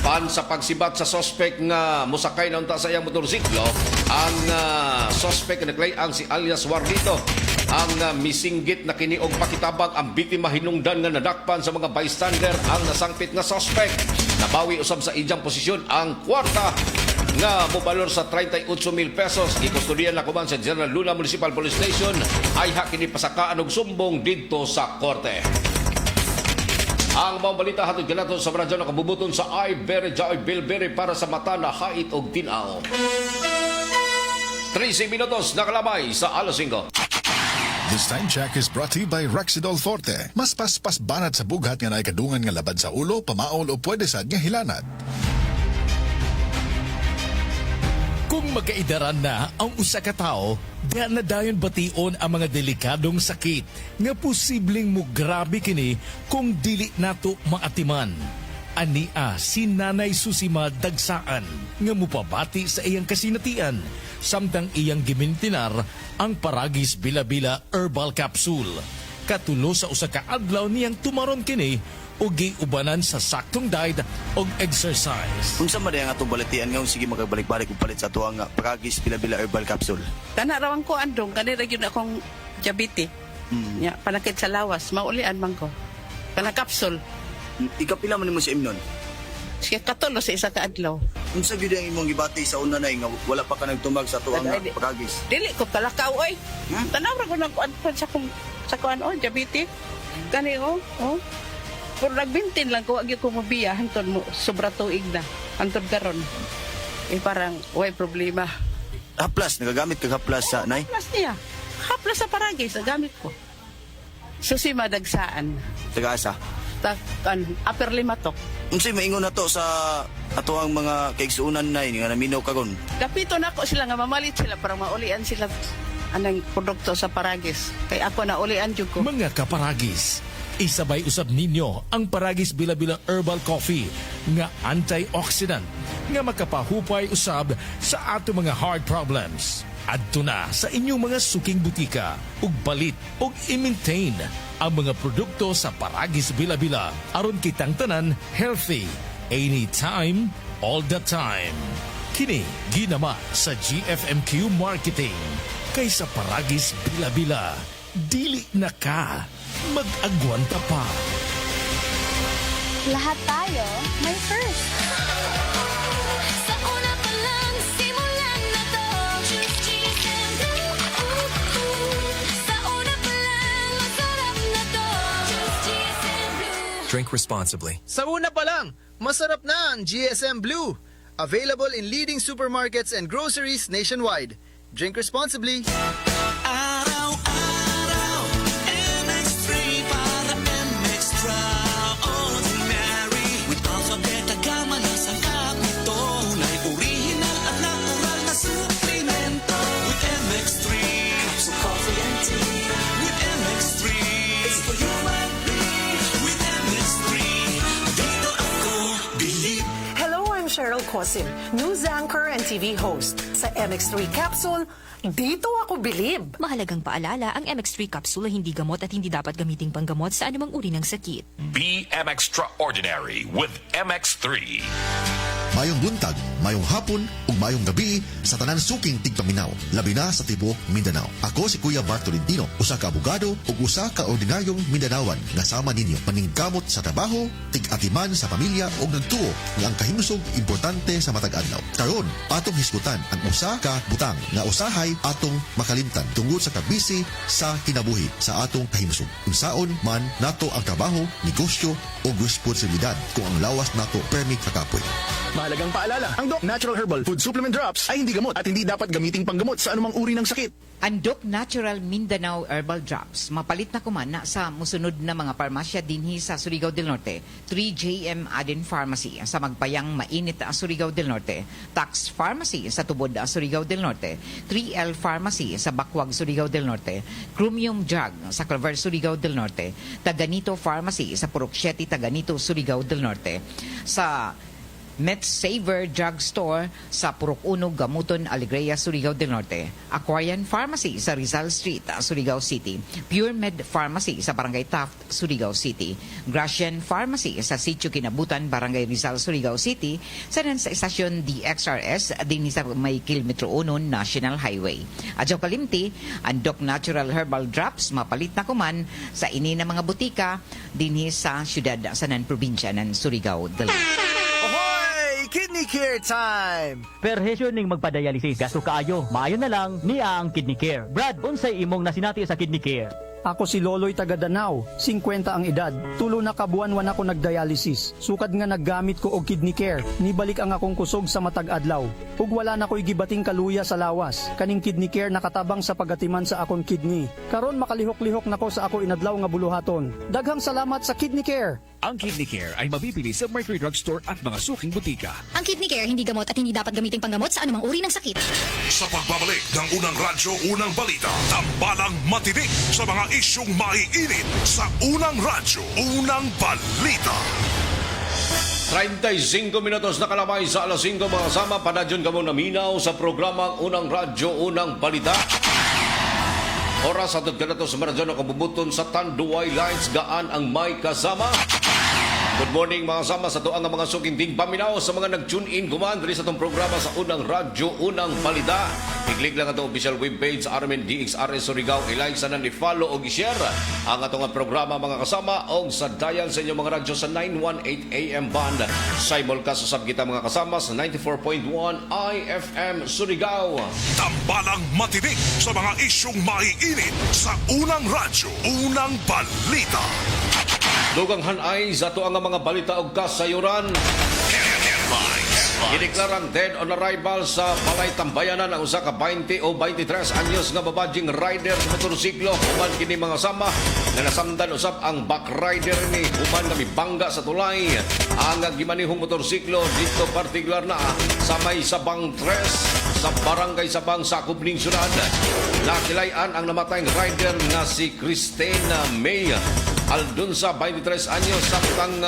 Pan sa pagsibat sa suspect nga musakay na unta sa iyang motorsiklo, ang suspect na naglayang si alias Warlito. Ang misinggit na kini og pakitabang ang biktima hinungdan nga nadakpan sa mga bystander ang nasangpit nga suspect. Nabawi usab sa ijang posisyon ang kwarta nga mobalor sa 38,000 pesos. Gikustudiyan na kuman sa General Luna Municipal Police Station ay kini pasakaan og sumbong didto sa korte. Ang mga balita hatod kanato sa radyo na kabubuton sa Iberia Joy Bilberry para sa mata na hait og tinaw. 13 minutos nakalabay sa alas 5. This time check is brought to you by Rexidol Forte. Mas paspas banat sa bughat nga naikadungan nga labad sa ulo, pamaol o pwede sad nga hilanat. Kung magkaidaran na ang usa ka tawo, diha na dayon bation ang mga delikadong sakit nga posibleng mo grabe kini kung dili nato maatiman. Ania si Nanay Susima Dagsaan nga mupabati sa iyang kasinatian samtang iyang gimintinar ang Paragis Bila-Bila Herbal Capsule. Katulo sa usa ka adlaw niyang tumaron kini o giubanan sa saktong diet o exercise. Kung sa madaya nga itong balitian ngayon, sige magabalik-balik kung palit sa ito ang Paragis Bila-Bila Herbal Capsule. Tanarawan ko andong, kanira yun akong diabetes. Ya, panakit sa lawas, maulian man ko. Panakapsul. Ikapila man mo si Imnon? Sige, katulo sa isa ka adlaw. Kung sa video ang imong gibati sa una na nga wala pa ka nagtumag sa tuwang Paragis. Dili ko kalakaw, oy. Tanawra ko nagkuan sa kuan, diabetes. Kani, oh. Pero nagbintin lang ko, agi ko mabiya, hantod mo, sobra tuig na. Hantod karon. Parang, way problema. Haplas, nagagamit ka haplas sa nay? Haplas niya. Haplas sa Paragis, nagamit ko. Susima Dagsaan. Taga-asa? Upper Limatok. Unsay maingon na to sa ato ang mga kaigsuunan na nga naminaw kagon? Kapito na ako sila nga mamalit sila para maulian sila anang produkto sa Paragis. Kay ako na ulian jud ko. Mga kaparagis, isabay usab ninyo ang Paragis Bila-Bila Herbal Coffee nga antioxidant nga makapahupay usab sa ato mga heart problems. Adto na sa inyong mga suking butika ug balit ug i-maintain ang mga produkto sa Paragis Bila-Bila aron kitang tanan healthy anytime, all the time. Kini ginama sa GFMQ Marketing kaysa Paragis Bila-Bila. Dili na ka mag-agwanta pa. Lahat tayo may first. Sa una pa lang, simulan na to. Choose GSM Blue. Sa una pa lang, masarap na to. Choose GSM Blue. Drink responsibly. Sa una pa lang, masarap na ang GSM Blue. Available in leading supermarkets and groceries nationwide. Drink responsibly. Araw-araw, MX3 para MX-Traordinary. With alphabet agama na sangkap nito. Tunay original at natural na suplemento. With MX3, capsule coffee and tea. With MX3, Cheryl Cosim, news anchor and TV host. Sa MX3 Capsule, dito ako bilib. Mahalagang paalala, ang MX3 capsule ay hindi gamot at hindi dapat gamiting panggamot sa anumang uri ng sakit. Be extraordinary with MX3. Mayong buntag, mayong hapon, ug mayong gabi sa tanan suking tigpaminaw, labi na sa tibuok Mindanao. Ako si Kuya Bart Tolentino, usa ka abogado ug usa ka ordinaryong Mindanawan nga sama ninyo paningkamot sa trabaho, tig-atiman sa pamilya ug nagtuo nga ang kahimsog importante sa matag adlaw. Karon, atong hisgutan ang usa ka butang nga usahay atong makalimtan tungod sa kabisi sa kinabuhi sa atong kahimsog. Unsaon man nato ang trabaho, negosyo o responsibilidad kung ang lawas nato permi kakapoy. Mahalagang paalala, ang Doc Natural Herbal Food Supplement Drops ay hindi gamot at hindi dapat gamiting panggamot sa anumang uri ng sakit. Ang Doc Natural Mindanao Herbal Drops, mapalit na kumana sa musunod na mga parmasya dinhi sa Surigao del Norte. 3JM Aden Pharmacy sa Magpayang Mainit Surigao del Norte. Tax Pharmacy sa Tubod Surigao del Norte. 3L Pharmacy sa Bakwag Surigao del Norte. Chromium Drug sa Clover Surigao del Norte. Taganito Pharmacy sa Purok 7 Taganito Surigao del Norte. Sa MedSaver Drug Store sa Purok 1, Gamuton, Alegria, Surigao del Norte. Aquarian Pharmacy sa Rizal Street, Surigao City. Pure Med Pharmacy sa Barangay Taft, Surigao City. Gracian Pharmacy sa Sitio Kinabutan, Barangay Rizal, Surigao City. Sa Estasyon DXRS, din sa may Kilometro 1 National Highway. Adyo kalimti, ang Doc Natural Herbal Drops, mapalit na kuman sa ini na mga butika dinhi sa syudad sa Probinsya ng Surigao del Norte. Kidney Care time! Perhesyo ning magpadayalisis, gasto kaayo, maayo na lang niya ang Kidney Care. Brad, unsay imong nasinati sa Kidney Care? Ako si Loloy Tagadanaw, 50 ang edad. Tulo na kabuan-wan ako nagdialysis. Sukad nga naggamit ko og Kidney Care. Nibalik ang akong kusog sa matag adlaw. Ug wala na ko'y gibating kaluya sa lawas. Kaning Kidney Care nakatabang sa pagatiman sa akong kidney. Karon makalihok-lihok nako sa ako inadlaw nga buluhaton. Daghang salamat sa Kidney Care. Ang Kidney Care ay mabibili sa Mercury Drug Store at mga suking butika. Ang Kidney Care hindi gamot at hindi dapat gamiting panggamot sa anumang uri ng sakit. Sa pagbabalik ng unang radyo, unang balita, tambalang matinik sa mga isyong maiinit sa unang radyo, unang balita. 35 minutos na kalamay sa alas 5 mga kasama. Panadyon ka mo naminaw sa programang Unang Radyo, Unang Balita. Oras at ka na to sa maradyon na kabubuton sa Tanduay Lines. Gaan ang may kasama. Good morning mga kasama sa tuang mga sukinding paminaw sa mga nag-tune in kumandri sa itong programa sa Unang Radyo, Unang Balita. I-click lang itong official webpage sa Armin DXRS Surigao. I-like sa nan, i-follow o i-share ang atong programa mga kasama o sa dial sa inyong mga radyo sa 918 AM band. Simulcast usab kita mga kasama sa 94.1 IFM Surigao. Tambalang matinik sa mga isyong maiinit sa Unang Radyo, Unang Balita. Dugang hanay sa tuang mga balita o kasayuran. Ideklarang dead on arrival sa Balay Tambayanan ang usa ka 20 o 23 anyos nga babadjing rider sa motorsiklo. Human kini mga sama na nasamdan usab ang back rider ni human kami bangga sa tulay. Ang gimanihong motorsiklo dito partikular na sa may Sabang 3 sa Barangay Sabang Sakop ning syudad. Nakilayan ang namatayng rider nga si Christina May Aldunsa, 23 anyos, samtang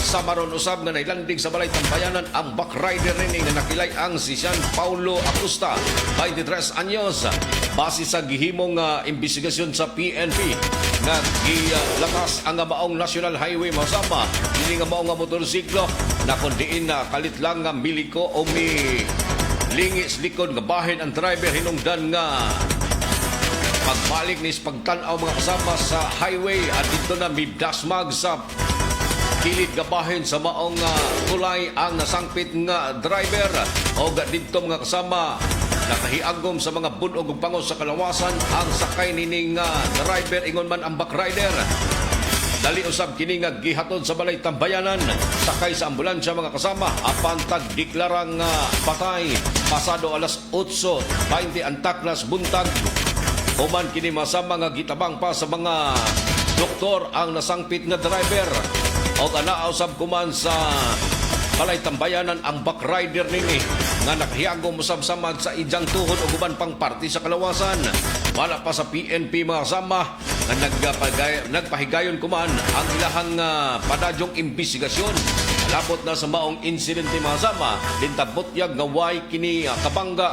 samaron usab nga nailandig sa Balay Tambayanan ang back rider rin nga nakilay ang si Jean Paulo Acosta, 23 anyos. Base sa gihimong investigasyon sa PNP nga gilakas ang maong National Highway masama dili nga maong motorsiklo na kundiin na kalit lang nga miliko o mi lingis likod nga bahin ang driver hinungdan nga pagbalik ni pagtanaw mga kasama sa highway at dito na mibdasmag sa kilid gabahin sa maong tulay ang nasangpit nga driver o dito mga kasama nakahiagom sa mga bunog ug pangos sa kalawasan ang sakay nining driver ingon man ang back rider. Dali usab kini nga gihatod sa Balay Tambayanan sakay sa ambulansya mga kasama apan tagdeklarang patay pasado alas 8:20 ang taklas buntag. Human kini masama nga gitabang pa sa mga doktor ang nasangpit nga driver. O anaaw sab kuman sa Balay Tambayanan ang back rider nini nga naghiyagom usab samad sa ijang tuhod o guban pang party sa kalawasan. Wala pa sa PNP mga kasama nga nagpahigayon kuman ang ilahang padadyong investigasyon o Labot na sa maong insidente mga sama, lintabotyag nga way kini kabangga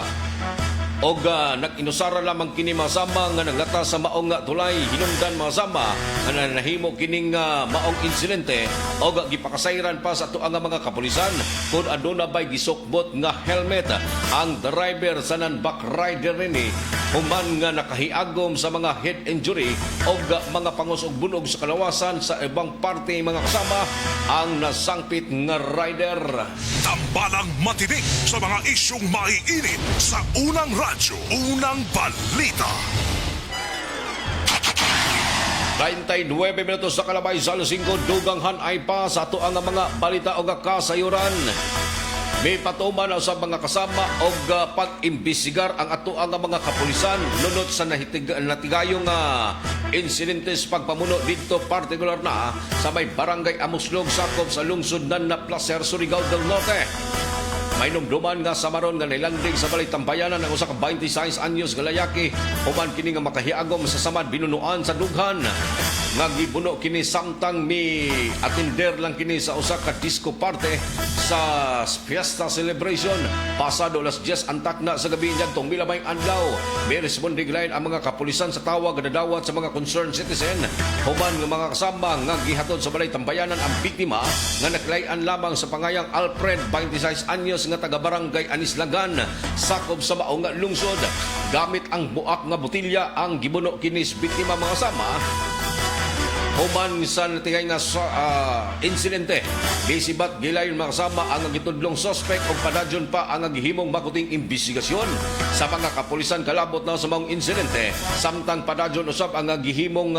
og nag-inusara lamang kini mga sama nga naglata sa maong tulay hinungdan mga sama nga nahimo kining maong insidente og gipakasayran pa sa tuang mga kapulisan kung aduna bay gisukbot nga helmet ang driver sa non-back rider rini human nga nakahiagom sa mga head injury og mga pangos og bunog sa kalawasan sa ibang parte mga kasama ang nasangpit nga rider. Tambalang matinik sa mga isyong maiinit sa unang radyo, unang balita. 29 minutos sa kalabay sa alas 5 duganghan ay pa sa ato ang mga balita o kasayuran. May patuman sa mga kasama o pag-imbisigar ang ato ang mga kapulisan lunod sa natigayong insidentes pagpamuno dito partikular na sa may barangay Amuslog sakop sa lungsod ng Placer, Surigao del Norte. May numduman nga sa maron nga nilanding sa balay tambayanan ng usa ka 26 anyos galayaki human kini nga makahiagom sa samad binunuan sa dughan nga gibuno kini samtang mi attender lang kini sa usa ka disco party sa fiesta celebration pasado alas 10 antak na sa gabi niya tong milabay adlaw. May responding line ang mga kapulisan sa tawag na dawat sa mga concerned citizen human nga mga kasama nga gihatod sa balay tambayanan ang biktima nga naklayan lamang sa pangayang Alfred 26 anyos nga taga-barangay Anislagan sakop sa maong lungsod. Gamit ang buak nga botilya ang gibuno kinis biktima mga sama human sa natingay nga insidente. Gisibat gilayon mga kasama ang gitudlong sospek o padadyon pa ang gihimong makuting imbestigasyon sa mga kapulisan kalabot na sa maong insidente samtang padadyon usab ang gihimong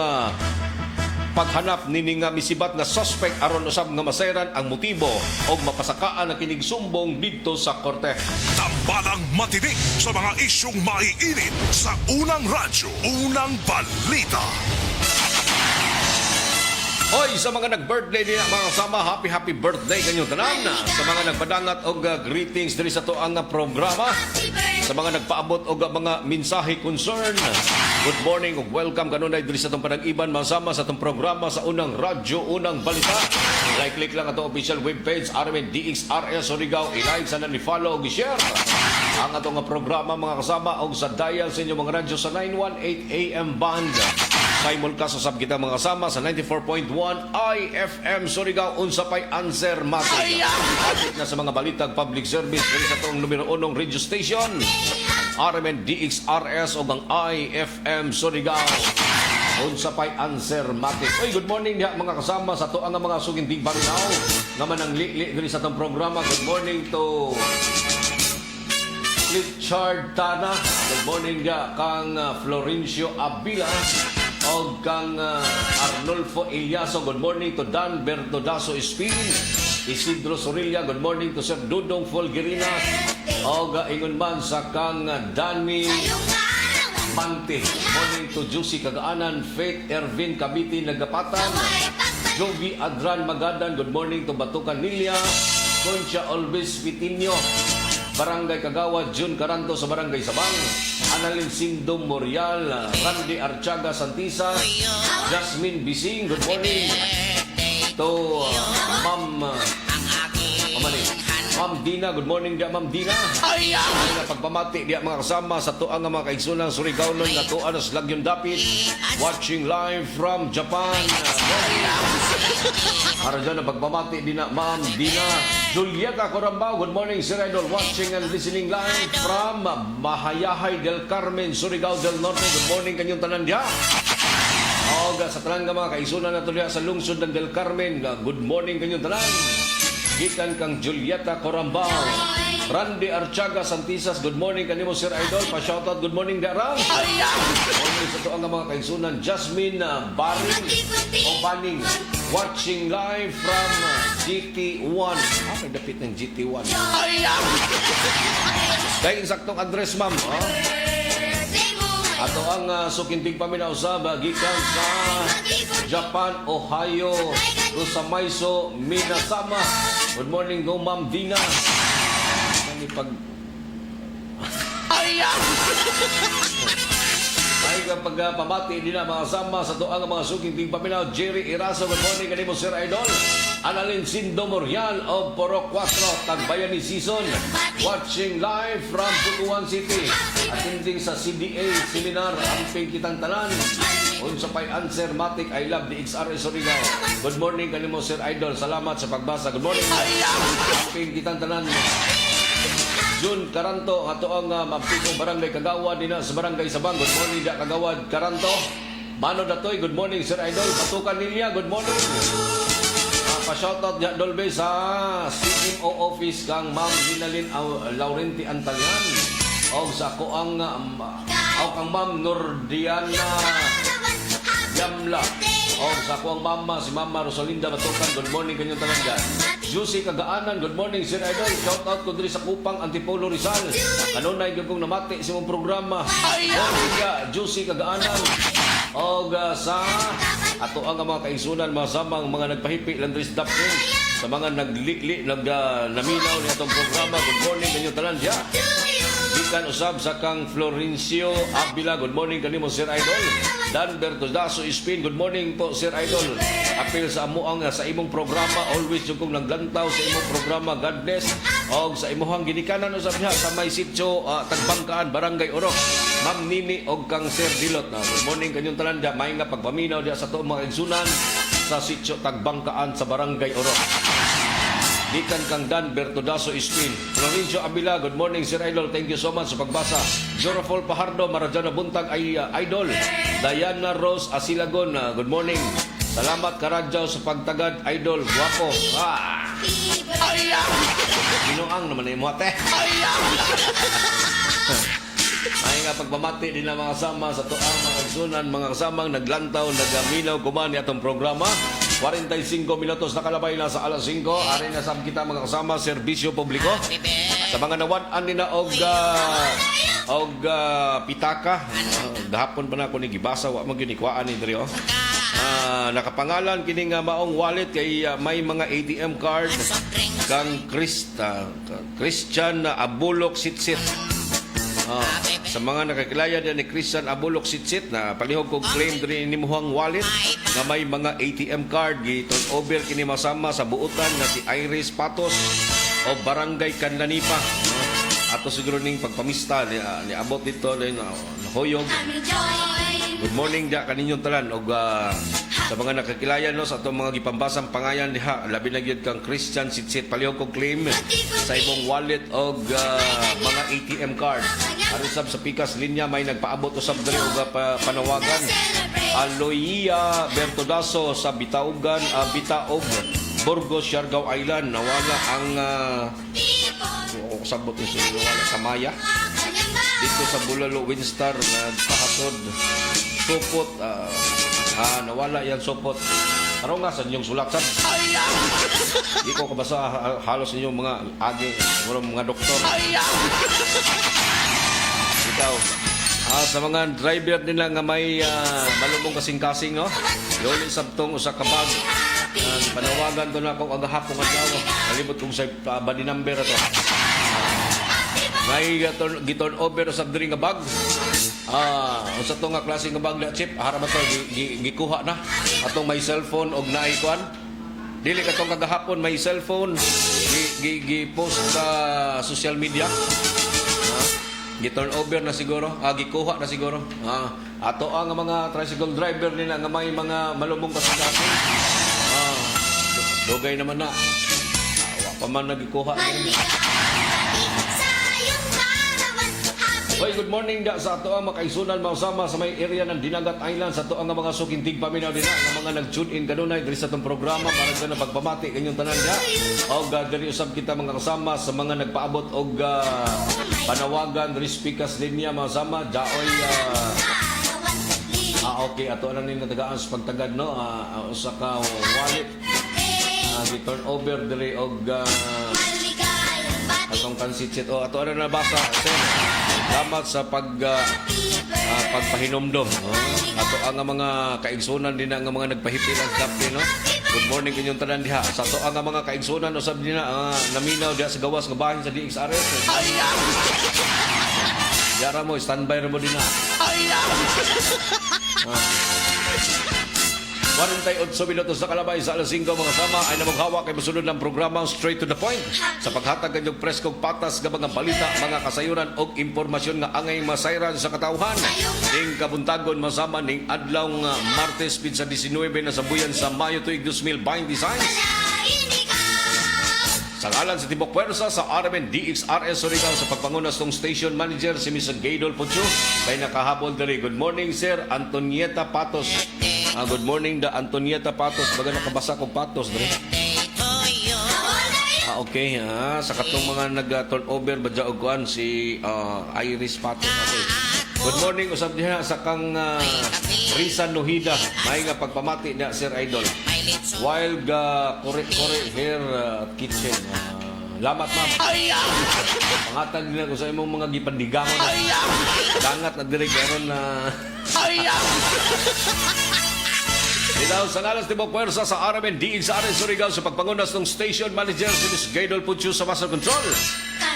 paghanap nini nga misibat nga suspect aron usab nga masayran ang motibo o mapasakaan ang kinig sumbong dito sa korte. Tambalang matinik sa mga isyong maiinit sa unang radyo, unang balita. Hoy, sa mga nag-birthday din mga kasama, happy birthday kanyong tanan. Sa mga nagpadangat og greetings diri sa tuang programa. Sa mga nagpaabot og mga mensahe concern. Good morning ug welcome kanunay diri sa tong panag-iban masama sa tong programa sa unang radyo, unang balita. Like-click lang ato official webpage RMN DXRS Surigao, i-like sa ni-follow ug i-share. Ang atong programa mga kasama og sa dial sa inyong mga radyo sa 918 AM band. Simulcast usab kita mga kasama sa 94.1 IFM Surigao unsa pay answer matig. Abot na sa mga balitag public service diri sa tong numero 1 radio station RMN DXRS ug ang IFM Surigao. Unsa pay answer matik. Oy, good morning diha mga kasama sa tuang mga suginding barinaw nga manangli diri sa tong programa. Good morning to Richard Tana. Good morning diha kang Florencio Abila o kang Arnulfo Eliaso. Good morning to Dan Bertodaso Espin, Isidro Sorilla. Good morning to Sir Dudong Folgerina o ingon man sa kang Danny Mante. Good morning to Juicy Kagaanan, Faith Ervin Kabiti Nagapatan, Jovi Adran Magadan. Good morning to Batucan Nilia, Concha Alves Vitinio, Barangay Kagawa, June Caranto sa Barangay Sabang, Annalyn Sindong Morial, Randy Archaga Santisa, Jasmine Bising. Good morning to Ma'am Dina. Good morning dia Ma'am Dina. Ay pagpamati dia mga kasama sa tuang nga mga kaigsunan Surigao nun nga tuan sa Lagyon Dapit watching live from Japan. Para dyan ang pagpamati din na Ma'am Dina. Julieta Corambao, good morning Sir Idol, watching and listening live from Mahayahay del Carmen, Surigao del Norte. Good morning kanyong tanan diya. O sa tanan nga mga kaigsunan na tuloy sa lungsod ng Del Carmen, good morning kanyong tanan. Gikan kang Julieta Corambao, Randy Archaga Santisas, good morning kanimo Sir Idol, pa-shoutout good morning darang. Good morning sa tuang mga kaigsunan, Jasmine Baring o Baning, watching live from GT1. May dapit ng GT1. Dahil saktong address ma'am. Ato ang sukintig paminaw sa gikan sa Japan, Ohio, Rusamaiso, Minasama. Good morning go Ma'am Dina. Ay kapag pamati din na mga sama sa tuang mga sukintig paminaw, Jerry Iraso. Good morning kanimo Sir Idol. Analin Sindo Morial of Porok 4, Tagbayani Season. Watching live from Butuan City. Attending sa CDA Seminar, Amping Kitang Tanan. Unsa pa'y answer, Matic, I love the XRS Surigao. Good morning kanimo Sir Idol. Salamat sa pagbasa. Good morning. Amping Kitang Tanan. June Karanto, ato ang Mampikong Barangay Kagawad din sa Barangay Sabang. Good morning, da Kagawad Karanto. Mano Datoy, good morning Sir Idol. Patukan Lilia, good morning. Pa-shoutout niya Dolbe sa CMO office kang Ma'am Linalyn Laurenti Antalyan. O sa ko ang kang Ma'am Nordiana Yamla. O sa ko ang mama, si Mama Rosalinda Batukan. Good morning kanyang tanan dyan. Juicy Kagaanan, good morning Sir Idol. Shoutout ko diri sa Kupang Antipolo Rizal. Kanunay gyud kong namati sa mong programa. Juicy Kagaanan. O sa ato ang mga kaigsunan, mga samang mga nagpahipi Landris Dapkin sa mga naglikli, naminaw ni atong programa. Good morning kanyo tanan diya. Gikan usab sa kang Florencio Abila, good morning kanimo Sir Idol. Dan Bertodaso Ispin, good morning po Sir Idol. Apil sa amuang sa imong programa, always yung kong naglantaw sa imong programa. God bless. O sa imuhang ginikanan usab diha sa may sitio Tagbangkaan, Barangay Orok. Ma'am Nini og kang Sir Dilot. Good morning kanyong tanan diya. May nga pagpaminaw diya sa tuong mga igsunan sa sitio Tagbangkaan sa Barangay Orok. Gikan kang Dan Bertodaso Ispin. Florencio Abila, good morning Sir Idol. Thank you so much sa pagbasa. Jorafol Pajardo, Marajana Buntag ay Idol. Diana Rose Asilagon, good morning. Salamat Karadjaw sa pagtagad Idol. Guwapo. Binuang naman na yung muate. Ay nga pagpamati din ang mga kasama sa tuang mga igsunan, mga kasamang naglantaw, nagaminaw kuman ni atong programa. 45 minutos na kalabay na sa alas 5. Ari na sab kita mga kasama, serbisyo publiko. Sa mga nawan-an nila og pitaka. Gahapon pa na ako ni gibasa, wa man gyud ikwaan ni diri. Nakapangalan kini nga maong wallet kay may mga ATM card kang Christian Abulok Sitsit. Sa mga nakakilaya din ni Christian Abulok Sitsit na palihog kong claim din ni Muhang wallet na may mga ATM card giton over kini masama sa buutan na si Iris Patos o Barangay Kanlanipa. Ato siguro ning pagpamista ni abot dito ni Hoyog. Good morning dia kaninyong tanan og sa mga nakakilaya no sa atong mga gipambasang pangayan diha labi na gyud kang Christian Sitsit palihog kong claim sa imong wallet og mga ATM card. Ari sab sa pikas linya may nagpaabot usab diri og panawagan. Aloia Bertodaso sa Bitaugan, Bitaog, Burgos, Siargao Island nawala ang sabot ni nawala sa Maya. Dito sa Bulalo Winstar nagpahasod supot nawala yang supot. Araw nga sa inyong sulaksan. Di ko kabasa halos inyong mga agi, mga doktor. Ikaw, sa mga driver nila nga may malumong kasing-kasing, no? Yoli sabtong usa ka bag. Panawagan to na ako agahapong adlaw. Kalibot kong sa body number ato. May giton over sa diri nga bag. Sa to nga klase nga bag na chip, harap to gikuha na. Atong may cellphone og naikuan. Dili ka tong kagahapon may cellphone gi-post sa social media. Gi-turn over na siguro, gikuha na siguro. Ato ang mga tricycle driver nila nga may mga malumong kasing-kasing. Dugay naman na. Wa pa man nagikuha. Hoy, good morning da sa ato ang makaisunan mausama sa may area ng Dinagat Island sa ato ang mga sukintig paminaw din na mga nag-tune in kanunay diri sa itong programa para sa na pagpamati kanyong tanan diha. Og diri usab kita mga kasama sa mga nagpaabot og panawagan diri speakers linya mausama jaoy okay ato na ning natagaan sa pagtagad no usa ka wallet gi-turn over diri og atong kansitsit ato na nabasa salamat sa pagpahinomdom. Ato ang mga kaigsunan din ang mga nagpahipilang dapti, no? Good morning kinyong tanan diha. Sa ato ang mga kaigsunan usab nila naminaw diha sa gawas nga bahin sa DXRS. Yara mo standby ra mo din na. 48 minutos na kalabay sa alas 5 mga sama ay namaghawa kay masunod ng programa Straight to the Point sa paghatag kanyang preskong patas nga mga balita, mga kasayuran o impormasyon nga angay masayran sa katauhan. Ning kabuntagon masama ning adlaw nga Martes pinsa 19 na sa buyan sa Mayo tuig 2026. Sa ngalan sa Tibok Puwersa sa RMN DXRS Surigao sa pagpangunas ng station manager si Mr. Gaydol Pucho may nakahabol dali. Good morning Sir Antonieta Patos. Good morning da Antonieta Patos. Baga nakabasa kong Patos dali. Okay sa katong mga nag-turnover ba dyan kuan si Iris Patos. Okay. Good morning usab diha sa kang Risa Nohida. May nga pagpamati na Sir Idol. Wild kore hair kitchen. Lamat ma'am. Pangatag din ako sa imong mga gipandigangon. Dangat na diri karon na. Itaw sa ngalas Tibok Puwersa sa RMN DXRS Surigao sa pagpangunas ng station manager si Ms. Gaydol Pucho sa Master Control.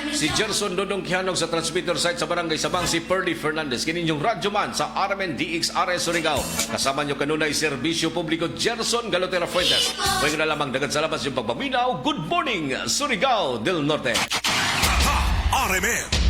Si Gerson Dodong Kihanog sa transmitter site sa Barangay Sabang, si Perdy Fernandez. Kininyong radyoman sa RMN DXRS Surigao. Kasama nyo kanunay Serbisyo Publiko Gerson Galotera Fuentes. Huwag na lamang dagat sa labas yung pagpaminaw. Good morning, Surigao del Norte. RMN